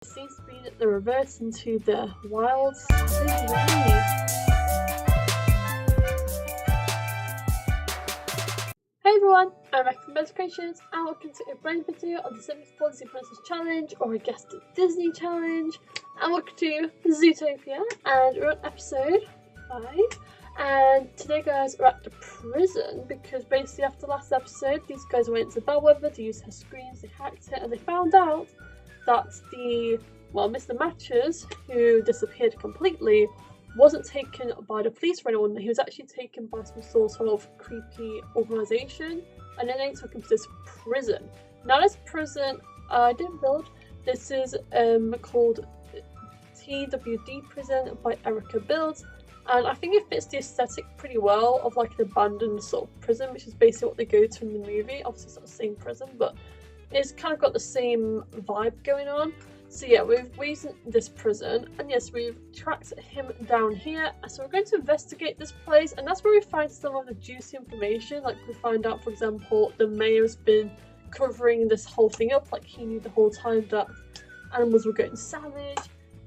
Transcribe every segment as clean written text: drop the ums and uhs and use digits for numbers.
It seems to be that they're reversing to the wilds. Hey everyone, I'm back from Best Creations and welcome to a brand new video on the 70th Policy Princess Challenge, or I guess the Disney Challenge, and welcome to Zootopia, and we're on episode 5, and today guys we're at the prison because basically after the last episode these guys went to Bellwether to use her screens, they hacked it, and they found out that Mr. Matches, who disappeared completely, wasn't taken by the police or anyone. He was actually taken by some sort of creepy organisation, and then they took him to this prison. Now this prison I didn't build. This is called TWD Prison by Erica Builds, and I think it fits the aesthetic pretty well of like an abandoned sort of prison, which is basically what they go to in the movie. Obviously it's not the same prison, but it's kind of got the same vibe going on. So yeah, we've reasoned this prison, and yes, we've tracked him down here. So we're going to investigate this place, and that's where we find some of the juicy information. Like we find out, for example, the mayor's been covering this whole thing up. Like he knew the whole time that animals were going savage,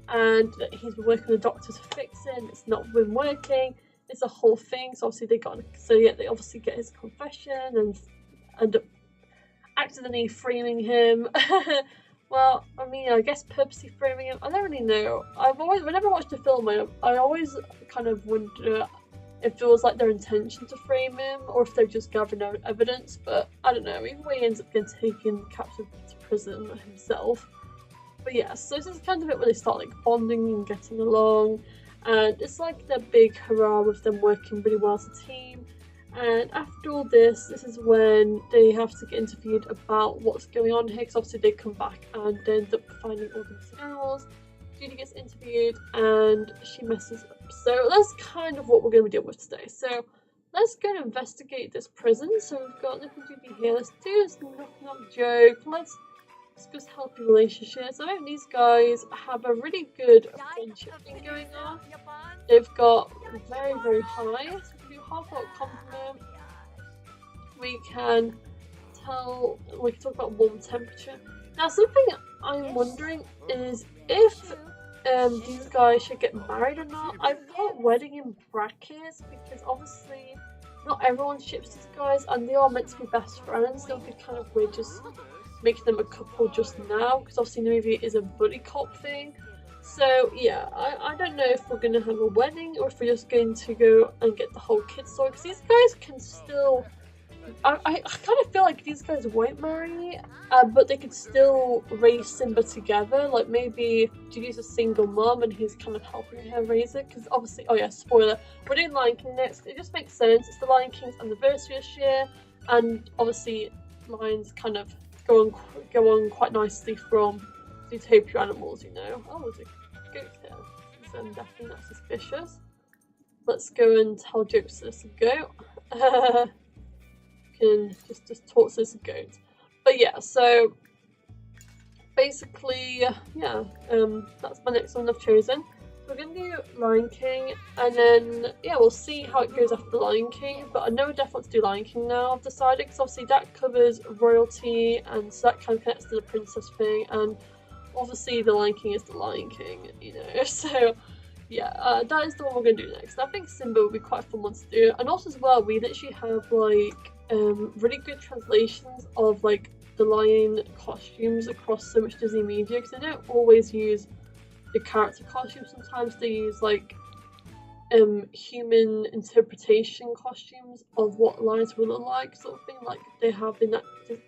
and that he's been working with the doctor to fix it, and it's not been working. It's a whole thing. So obviously they obviously get his confession and end up accidentally framing him. Well, I mean, I guess purposely framing him. I don't really know. Whenever I watch the film, I always kind of wonder if it was like their intention to frame him, or if they're just gathering evidence. But I don't know. Either way, he ends up getting taken captive to prison himself. But yeah, so this is kind of it where they start like bonding and getting along, and it's like their big hurrah with them working really well as a team. And after all this is when they have to get interviewed about what's going on here, because obviously they come back and they end up finding all the missing animals. Judy gets interviewed and she messes up. So that's kind of what we're going to be dealing with today. So let's go and investigate this prison. So we've got Nick and Judy here. Let's do this knock joke. Let's discuss healthy relationships. I think these guys have a really good friendship thing going on. They've got very, very high. So we can do half-heart compliment. We can talk about warm temperature. Now, something I'm wondering is if these guys should get married or not. I've put wedding in brackets because obviously not everyone ships these guys, and they are meant to be best friends. It would be kind of weird just making them a couple just now, because obviously the movie is a buddy cop thing. So yeah, I don't know if we're going to have a wedding or if we're just going to go and get the whole kid story, because these guys can still, I kind of feel like these guys won't marry, but they could still raise Simba together. Like maybe Judy's a single mom and he's kind of helping her raise it, because obviously, oh yeah, spoiler, we're doing Lion King next. It just makes sense. It's the Lion King's anniversary this year, and obviously lions kind of go on quite nicely from Zootopia animals, you know. Oh, there's a goat here. So I'm definitely not suspicious. Let's go and tell jokes to this goat. Can just talk to this goat. But yeah, so basically, yeah, that's my next one I've chosen. We're going to do Lion King, and then, yeah, we'll see how it goes after Lion King, but I know I definitely want to do Lion King now, I've decided, because obviously that covers royalty, and so that kind of connects to the princess thing, and obviously the Lion King is the Lion King, you know, so, yeah, that is the one we're going to do next. I think Simba would be quite a fun one to do, and also as well, we literally have, like, really good translations of, like, the lion costumes across so much Disney media, because they don't always use the character costumes. Sometimes they use like human interpretation costumes of what lions will look like, sort of thing. Like they have in that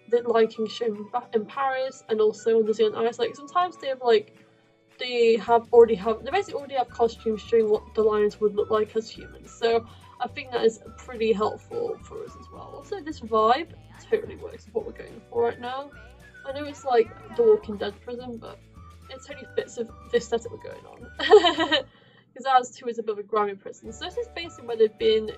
the Lion King show in Paris, and also on Disney on Ice. Like sometimes they basically already have costumes showing what the lions would look like as humans. So I think that is pretty helpful for us as well. Also, this vibe totally works with what we're going for right now. I know it's like the Walking Dead prison, but it totally fits with the aesthetic we're going on. Because ours too is a bit of a grimy prison. So this is basically where they've been,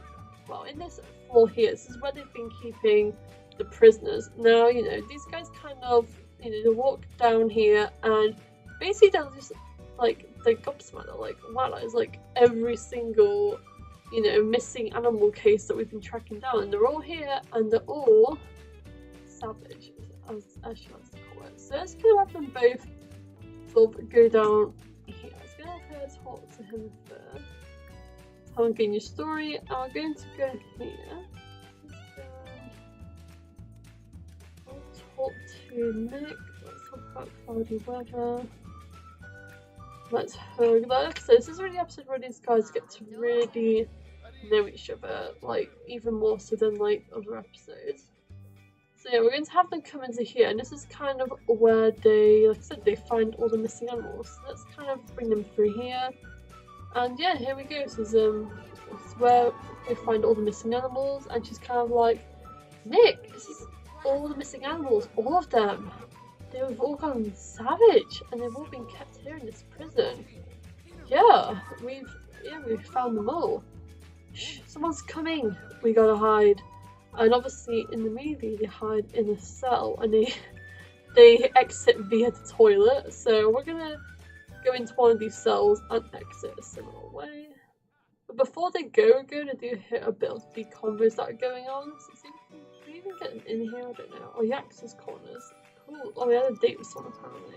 well, in this floor here, this is where they've been keeping the prisoners. Now, you know, these guys kind of, you know, they walk down here and basically they'll just, like, they gobsmacked. They're like, wow, that is like every single, you know, missing animal case that we've been tracking down. And they're all here and they're all savage, as she likes to call it. So let's kind of have them both sort of go down here. I was going to have her talk to him first. Tell him again your story, and we're going to go here. I'll talk to Nick. Let's talk about cloudy weather. Let's hug that. So this is really the episode where these guys get to really know each other, like even more so than like other episodes. So yeah, we're going to have them come into here, and this is kind of where they, like I said, they find all the missing animals. So let's kind of bring them through here. And yeah, here we go. So this is where they find all the missing animals, and she's kind of like, Nick, this is all the missing animals, all of them. They've all gone savage, and they've all been kept here in this prison. Yeah, we've found them all. Shh, someone's coming. We gotta hide. And obviously, in the movie, they hide in a cell, and they exit via the toilet. So we're gonna go into one of these cells and exit a similar way. But before they go, they do hit a bit of the combos that are going on. So see, can we even get them in here? I don't know. Oh, Yax's corners. Cool. Oh, we had a date with someone apparently.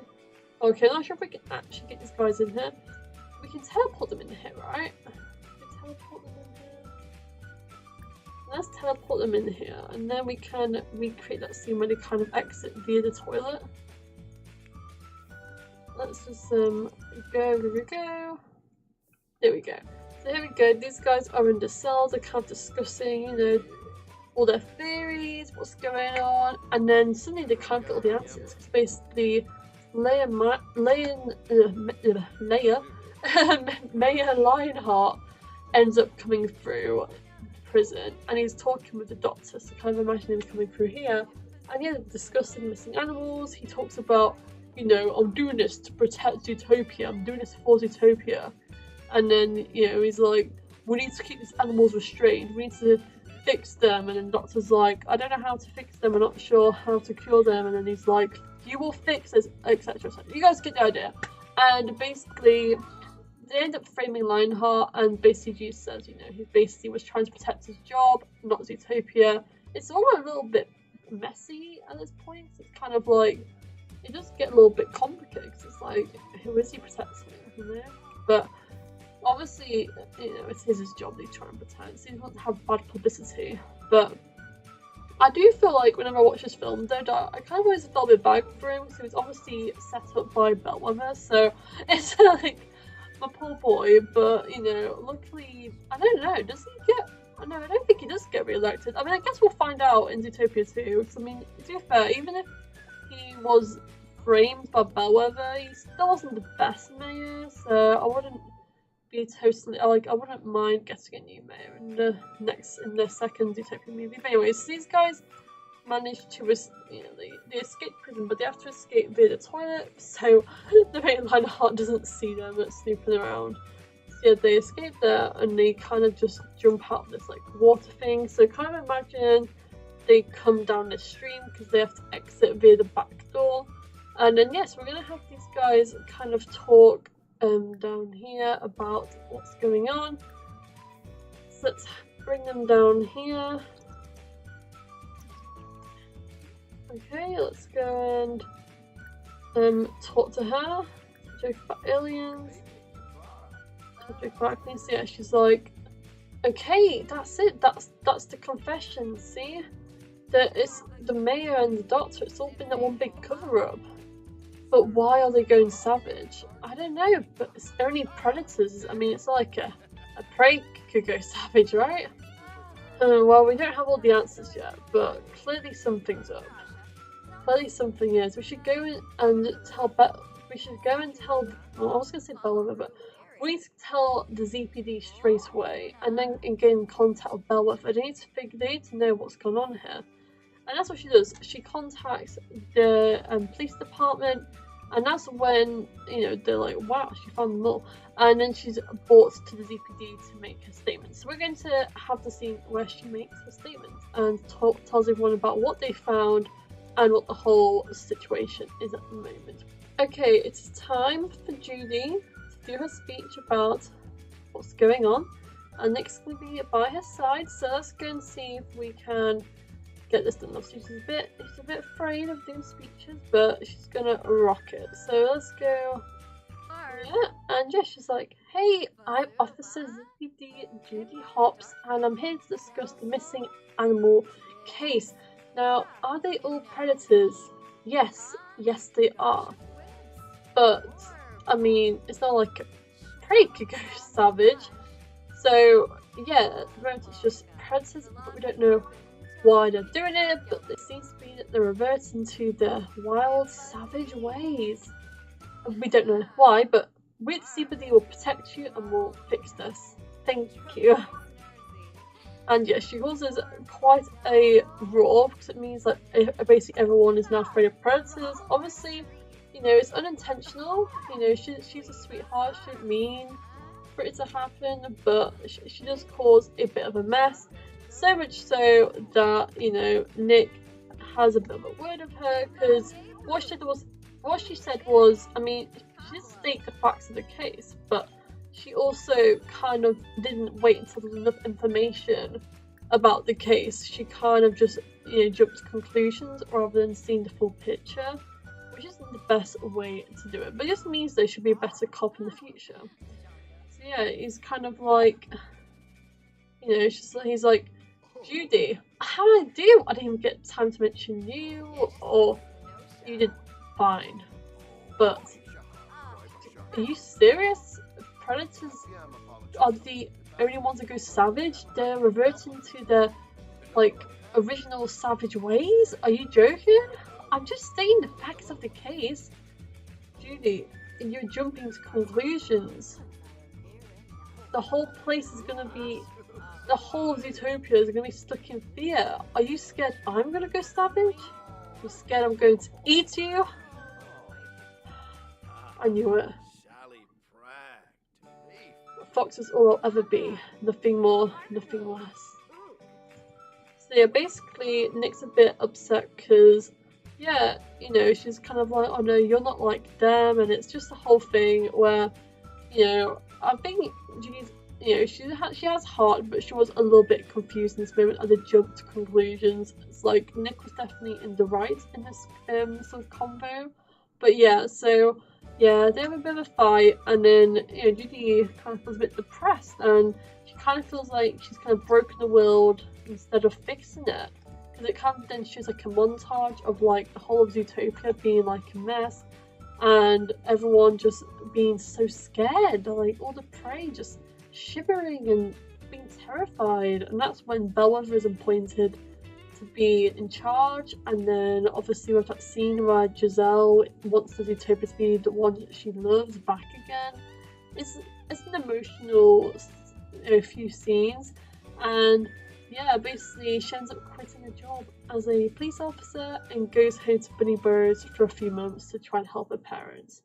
Okay, I'm not sure if we can actually get these guys in here. We can teleport them in here, right? We can teleport them in here. Let's teleport them in here, and then we can recreate that scene where they kind of exit via the toilet. Let's just go. There we go. So here we go. These guys are in the cells. They're kind of discussing, you know, all their theories, what's going on, and then suddenly they can't get all the answers because basically Mayor Lionheart ends up coming through the prison, and he's talking with the doctor. So kind of imagine him coming through here, and yeah, they're discussing missing animals. He talks about, you know, I'm doing this to protect Zootopia. I'm doing this for Zootopia, and then you know he's like, we need to keep these animals restrained. We need to fix them, and then the doctor's like, I don't know how to fix them, I'm not sure how to cure them, and then he's like, you will fix this, etc. You guys get the idea. And basically they end up framing Lionheart, and basically Jesus says, you know, he basically was trying to protect his job, not Zootopia. It's all a little bit messy at this point. So it's kind of like, it does get a little bit complicated because it's like, who is he protecting, you know? But obviously, you know, it's his job that he's trying to protect, so he doesn't have bad publicity. But I do feel like whenever I watch this film, though, I kind of always felt a bit bad for him, so it's obviously set up by Bellwether, so it's like, my poor boy. But, you know, luckily, I don't know, does he get, no, I don't think he does get re-elected. I mean, I guess we'll find out in Zootopia too, because I mean, to be fair, even if he was framed by Bellwether, he still wasn't the best mayor, so I wouldn't be totally, like, I wouldn't mind getting a new mayor in the second Zootopia movie. But anyways, these guys manage to, you know, they escape prison, but they have to escape via the toilet, so the main Lionheart doesn't see them snooping around. So yeah, they escape there, and they kind of just jump out of this like water thing. So kind of imagine they come down this stream because they have to exit via the back door. And then yes, we're gonna have these guys kind of talk down here about what's going on. So let's bring them down here. Okay, let's go and talk to her. Joke about aliens. Joke about acne. So yeah, she's like, okay, that's it. That's the confession. See, that it's the mayor and the doctor. It's all been that one big cover-up. But why are they going savage? I don't know, but it's only predators. I mean, it's like a prey could go savage, right? Well, we don't have all the answers yet, but clearly something's up. Clearly something is. We should go in and tell well, I was going to say Bellwether, but we need to tell the ZPD straight away, and then get in contact with Bellwether. They need to know what's going on here. And that's what she does. She contacts the police department, and that's when, you know, they're like, wow, she found them all. And then she's brought to the ZPD to make her statement. So we're going to have the scene where she makes her statement and tells everyone about what they found and what the whole situation is at the moment. Okay, it's time for Judy to do her speech about what's going on. And Nick's going to be by her side, so let's go and see if we can get this done. Obviously, she's a bit afraid of doing speeches, but she's gonna rock it. So let's go. Yeah, and yeah, she's like, "Hey, I'm Officer Judy Hobbs, and I'm here to discuss the missing animal case. Now, are they all predators? Yes, they are. But I mean, it's not like a prey could go savage. So yeah, at the moment it's just predators, but we don't know why they're doing it. But it seems to be that they're reverting to their wild, savage ways. We don't know why, but with CBD will protect you and will fix this. Thank you." And yeah, she calls this quite a roar because it means that basically everyone is now afraid of predators. Obviously, you know, it's unintentional. You know, she's a sweetheart. She didn't mean for it to happen, but she does cause a bit of a mess. So much so that, you know, Nick has a bit of a word of her because what she said was, I mean, she did state the facts of the case, but she also kind of didn't wait until there was enough information about the case. She kind of just, you know, jumped to conclusions rather than seeing the full picture, which isn't the best way to do it. But it just means they should be a better cop in the future. So yeah, he's kind of like, you know, he's like, "Judy, how did I do? I didn't even get time to mention you, or you did fine. But are you serious? Predators are the only ones that go savage? They're reverting to their, like, original savage ways? Are you joking? I'm just stating the facts of the case. Judy, you're jumping to conclusions. The whole place is gonna be, the whole of Zootopia is gonna be stuck in fear. Are you scared I'm gonna go savage? You're scared I'm going to eat you? I knew it. Fox is all I'll ever be. Nothing more, nothing less." So yeah, basically Nick's a bit upset because, yeah, you know, she's kind of like, "Oh no, you're not like them," and it's just a whole thing where, you know, I think Judy's, you know, she has heart, but she was a little bit confused in this moment as they jumped to conclusions. It's like Nick was definitely in the right in this sort of convo. But yeah, so yeah, they have a bit of a fight, and then, you know, Judy kind of feels a bit depressed, and she kind of feels like she's kind of broken the world instead of fixing it. Because it kind of then shows like a montage of like the whole of Zootopia being like a mess, and everyone just being so scared, like all the prey just shivering and being terrified. And that's when Bellwether is appointed to be in charge, and then obviously with that scene where Giselle wants the Zootopia to be the one that she loves back again. It's an emotional, you know, few scenes, and yeah, basically she ends up quitting her job as a police officer and goes home to Bunny Burrows for a few months to try and help her parents.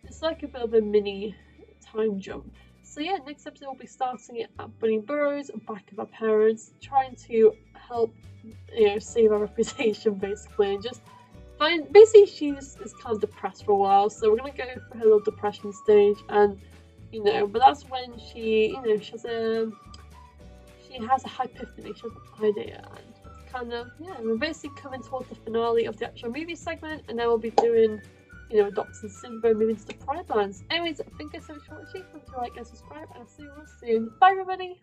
It's like a bit of a mini time jump. So yeah, next episode we'll be starting it at Bunny Burrows, back with her parents, trying to help, you know, save her reputation basically, and just find, basically she's kind of depressed for a while, so we're gonna go for her little depression stage, and you know, but that's when she, you know, she has a epiphany, she has an idea, and it's kind of, yeah, we're basically coming towards the finale of the actual movie segment, and then we'll be doing, you know, Dr. Simba moving to the Pride Lands. Anyways, thank you so much for watching. Don't forget to like and subscribe, and I'll see you all soon. Bye everybody!